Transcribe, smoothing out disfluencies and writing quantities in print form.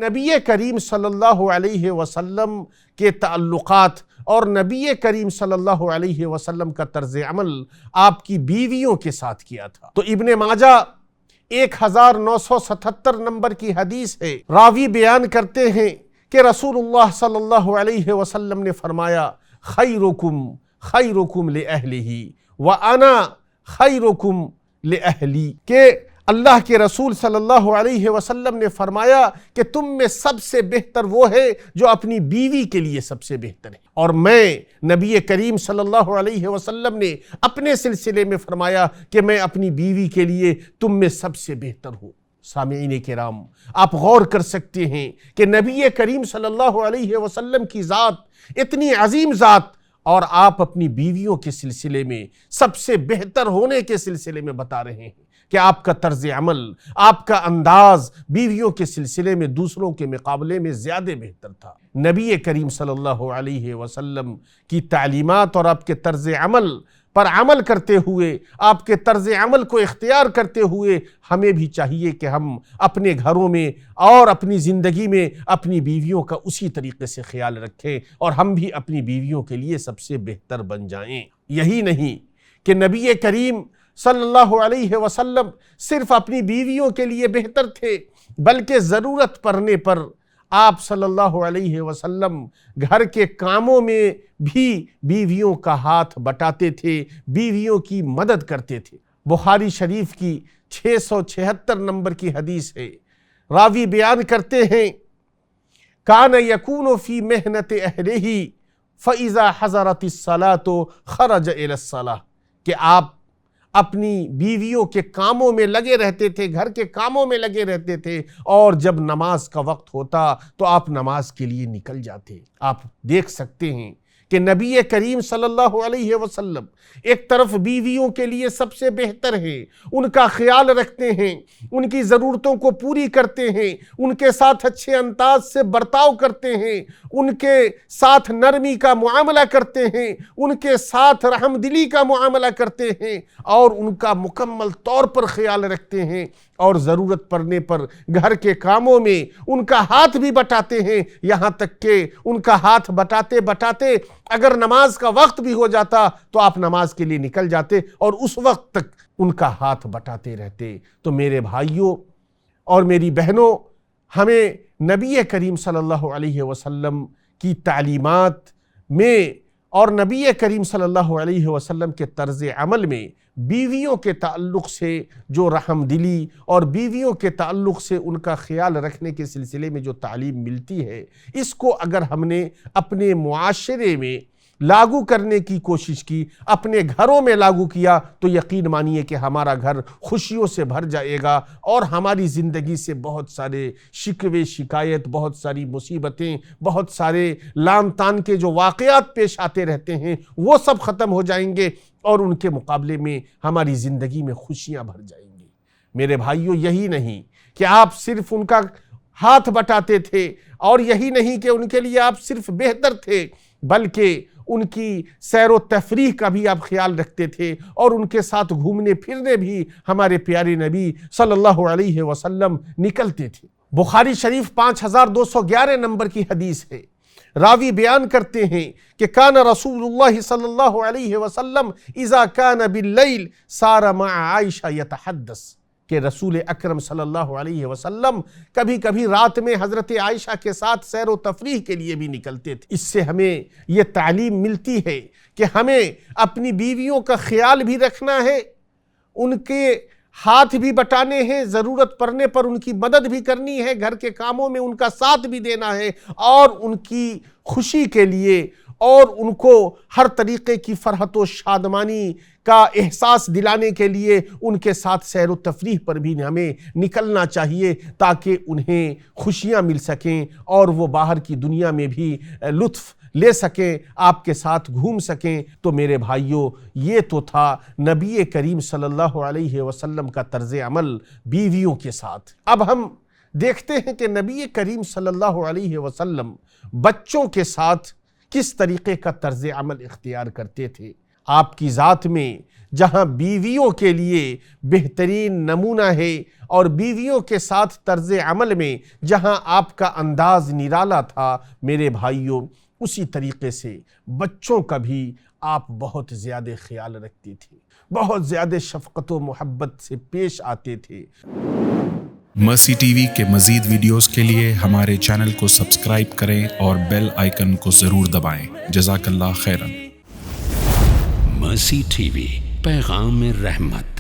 نبی کریم صلی اللہ علیہ وسلم کے تعلقات اور نبی کریم صلی اللہ علیہ وسلم کا طرز عمل آپ کی بیویوں کے ساتھ کیا تھا۔ تو ابن ماجہ 1977 نمبر کی حدیث ہے، راوی بیان کرتے ہیں کہ رسول اللہ صلی اللہ علیہ وسلم نے فرمایا خیرکم خیرکم لأہلہ وَأَنَا خیرکم لأہلی، کہ اللہ کے رسول صلی اللہ علیہ وسلم نے فرمایا کہ تم میں سب سے بہتر وہ ہے جو اپنی بیوی کے لیے سب سے بہتر ہے، اور میں نبی کریم صلی اللہ علیہ وسلم نے اپنے سلسلے میں فرمایا کہ میں اپنی بیوی کے لیے تم میں سب سے بہتر ہوں۔ سامعین کرام، آپ غور کر سکتے ہیں کہ نبی کریم صلی اللہ علیہ وسلم کی ذات اتنی عظیم ذات، اور آپ اپنی بیویوں کے سلسلے میں سب سے بہتر ہونے کے سلسلے میں بتا رہے ہیں کہ آپ کا طرز عمل، آپ کا انداز بیویوں کے سلسلے میں دوسروں کے مقابلے میں زیادہ بہتر تھا۔ نبی کریم صلی اللہ علیہ وسلم کی تعلیمات اور آپ کے طرز عمل پر عمل کرتے ہوئے، آپ کے طرز عمل کو اختیار کرتے ہوئے، ہمیں بھی چاہیے کہ ہم اپنے گھروں میں اور اپنی زندگی میں اپنی بیویوں کا اسی طریقے سے خیال رکھیں، اور ہم بھی اپنی بیویوں کے لیے سب سے بہتر بن جائیں۔ یہی نہیں کہ نبی کریم صلی اللہ علیہ وسلم صرف اپنی بیویوں کے لیے بہتر تھے، بلکہ ضرورت پڑنے پر آپ صلی اللہ علیہ وسلم گھر کے کاموں میں بھی بیویوں کا ہاتھ بٹاتے تھے، بیویوں کی مدد کرتے تھے۔ بخاری شریف کی 676 نمبر کی حدیث ہے، راوی بیان کرتے ہیں کان یکون فی محنت اہلہ فاذا حضرت الصلاۃ خرج الی الصلاۃ، کہ آپ اپنی بیویوں کے کاموں میں لگے رہتے تھے، گھر کے کاموں میں لگے رہتے تھے، اور جب نماز کا وقت ہوتا تو آپ نماز کے لیے نکل جاتے۔ آپ دیکھ سکتے ہیں کہ نبی کریم صلی اللہ علیہ وسلم ایک طرف بیویوں کے لیے سب سے بہتر ہیں، ان کا خیال رکھتے ہیں، ان کی ضرورتوں کو پوری کرتے ہیں، ان کے ساتھ اچھے انداز سے برتاؤ کرتے ہیں، ان کے ساتھ نرمی کا معاملہ کرتے ہیں، ان کے ساتھ رحم دلی کا معاملہ کرتے ہیں، اور ان کا مکمل طور پر خیال رکھتے ہیں، اور ضرورت پڑنے پر گھر کے کاموں میں ان کا ہاتھ بھی بٹاتے ہیں، یہاں تک کہ ان کا ہاتھ بٹاتے بٹاتے اگر نماز کا وقت بھی ہو جاتا تو آپ نماز کے لیے نکل جاتے اور اس وقت تک ان کا ہاتھ بٹاتے رہتے۔ تو میرے بھائیوں اور میری بہنوں، ہمیں نبی کریم صلی اللہ علیہ وسلم کی تعلیمات میں اور نبی کریم صلی اللہ علیہ وسلم کے طرز عمل میں بیویوں کے تعلق سے جو رحم دلی اور بیویوں کے تعلق سے ان کا خیال رکھنے کے سلسلے میں جو تعلیم ملتی ہے، اس کو اگر ہم نے اپنے معاشرے میں لاگو کرنے کی کوشش کی، اپنے گھروں میں لاگو کیا، تو یقین مانیے کہ ہمارا گھر خوشیوں سے بھر جائے گا، اور ہماری زندگی سے بہت سارے شکوے شکایت، بہت ساری مصیبتیں، بہت سارے لان تان کے جو واقعات پیش آتے رہتے ہیں، وہ سب ختم ہو جائیں گے، اور ان کے مقابلے میں ہماری زندگی میں خوشیاں بھر جائیں گی۔ میرے بھائیوں، یہی نہیں کہ آپ صرف ان کا ہاتھ بٹاتے تھے، اور یہی نہیں کہ ان کے لیے آپ صرف بہتر تھے، بلکہ ان کی سیر و تفریح کا بھی آپ خیال رکھتے تھے، اور ان کے ساتھ گھومنے پھرنے بھی ہمارے پیارے نبی صلی اللہ علیہ وسلم نکلتے تھے۔ بخاری شریف 5211 نمبر کی حدیث ہے، راوی بیان کرتے ہیں کہ کان رسول اللہ صلی اللہ علیہ وسلم اذا کان باللیل سار مع عائشہ یتحدث، کہ رسول اکرم صلی اللہ علیہ وسلم کبھی کبھی رات میں حضرت عائشہ کے ساتھ سیر و تفریح کے لیے بھی نکلتے تھے۔ اس سے ہمیں یہ تعلیم ملتی ہے کہ ہمیں اپنی بیویوں کا خیال بھی رکھنا ہے، ان کے ہاتھ بھی بٹانے ہیں، ضرورت پڑنے پر ان کی مدد بھی کرنی ہے، گھر کے کاموں میں ان کا ساتھ بھی دینا ہے، اور ان کی خوشی کے لیے اور ان کو ہر طریقے کی فرحت و شادمانی کا احساس دلانے کے لیے ان کے ساتھ سیر و تفریح پر بھی ہمیں نکلنا چاہیے، تاکہ انہیں خوشیاں مل سکیں اور وہ باہر کی دنیا میں بھی لطف لے سکیں، آپ کے ساتھ گھوم سکیں۔ تو میرے بھائیوں، یہ تو تھا نبی کریم صلی اللہ علیہ وسلم کا طرز عمل بیویوں کے ساتھ۔ اب ہم دیکھتے ہیں کہ نبی کریم صلی اللہ علیہ وسلم بچوں کے ساتھ کس طریقے کا طرز عمل اختیار کرتے تھے۔ آپ کی ذات میں جہاں بیویوں کے لیے بہترین نمونہ ہے اور بیویوں کے ساتھ طرز عمل میں جہاں آپ کا انداز نرالا تھا میرے بھائیوں، اسی طریقے سے بچوں کا بھی آپ بہت زیادہ خیال رکھتے تھے، بہت زیادہ شفقت و محبت سے پیش آتے تھے۔ مرسی ٹی وی کے مزید ویڈیوز کے لیے ہمارے چینل کو سبسکرائب کریں اور بیل آئیکن کو ضرور دبائیں۔ جزاک اللہ خیرن۔ مرسی ٹی وی، پیغام رحمت۔